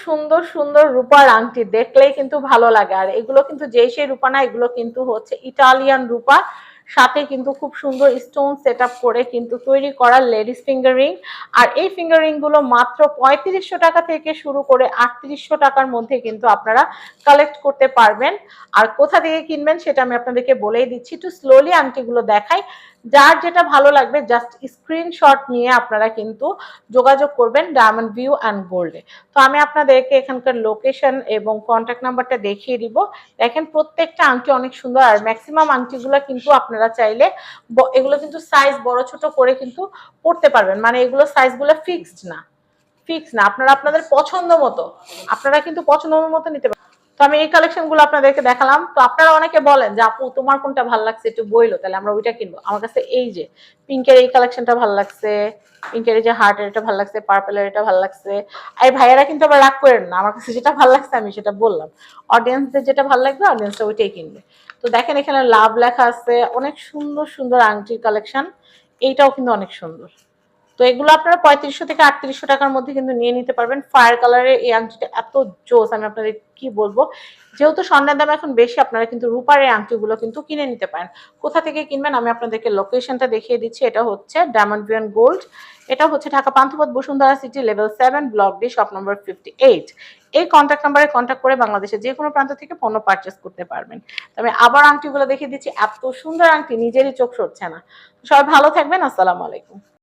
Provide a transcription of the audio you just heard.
সুন্দর সুন্দর রূপার আংটি দেখলেই কিন্তু ভালো লাগে। আর এগুলো কিন্তু যেই সেই রূপা না, এগুলো কিন্তু হচ্ছে ইটালিয়ান রূপা, সাথে কিন্তু খুব সুন্দর স্টোন সেট আপ করে কিন্তু তৈরি করা লেডিস ফিঙ্গার রিং। আর এই ফিঙ্গার রিং গুলো মাত্র 3500 টাকা থেকে শুরু করে 3800 টাকার মধ্যে কিন্তু আপনারা কালেক্ট করতে পারবেন। আর কোথা থেকে কিনবেন সেটা আমি আপনাদেরকে বলেই দিচ্ছি। একটু স্লোলি আংটিগুলো দেখাই, যার যেটা ভালো লাগবে জাস্ট স্ক্রিনশট নিয়ে আপনারা কিন্তু যোগাযোগ করবেন ডায়মন্ড ভিউ অ্যান্ড গোল্ডে। তো আমি আপনাদেরকে এখানকার লোকেশন এবং কন্ট্যাক্ট নাম্বারটা দেখিয়ে দিব। দেখেন প্রত্যেকটা আংটি অনেক সুন্দর, আর ম্যাক্সিমাম আংটিগুলো কিন্তু আপনারা চাইলে এগুলো কিন্তু সাইজ বড় ছোট করে কিন্তু পড়তে পারবেন, মানে এগুলো সাইজগুলো ফিক্সড না, আপনারা আপনাদের পছন্দ মতো আপনারা কিন্তু পছন্দ মতো নিতে পারেন। তো আমি এই কালেকশন গুলো আপনাদেরকে দেখালাম। তো আপনারা অনেকে বলেন যে আপু তোমার কোনটা ভালো লাগছে একটু বইলো, তাহলে আমরা ওইটা কিনবো। আমার কাছে এই যে পিঙ্কের এই কালেকশনটা ভালো লাগছে, পিঙ্কের এই যে হার্টের এটা ভালো লাগছে, পার্পেলের এটা ভালো লাগছে। এই ভাইয়ারা কিন্তু আবার রাগ করেন না, আমার কাছে যেটা ভালো লাগছে আমি সেটা বললাম। অডিয়েন্সদের যেটা ভালো লাগবে অডিয়েন্সটা ওইটাই কিনবে। তো দেখেন এখানে লাভ লেখা আছে, অনেক সুন্দর সুন্দর আংটির কালেকশন, এইটাও কিন্তু অনেক সুন্দর। তো এগুলো আপনারা 3500 থেকে 3800 টাকার মধ্যে কিন্তু নিয়ে নিতে পারবেন। ফায়ার কালারের এই আংটিটা এত জোস, আমি আপনাদের কি বলবো। যেহেতু স্বর্ণের দাম এখন বেশি, আপনারা কিন্তু রূপার এই আংটিগুলো কিন্তু কিনে নিতে পারেন। কোথা থেকে কিনবেন আমি আপনাদেরকে লোকেশনটা দেখিয়ে দিচ্ছি। এটা হচ্ছে ডায়মন্ড ভিউ অ্যান্ড গোল্ড, এটা হচ্ছে Dhaka Panthapath Bashundhara city level 7 block D shop number 58। এই কন্ট্যাক্ট নাম্বারে কন্ট্যাক্ট করে বাংলাদেশের যে কোনো প্রান্ত থেকে পণ্য পারচেস করতে পারবেন। তবে আবার আংটিগুলো দেখিয়ে দিচ্ছি, এত সুন্দর আংটি নিজেরই চোখ সরছে না। সবাই ভালো থাকবেন, আসসালামু আলাইকুম।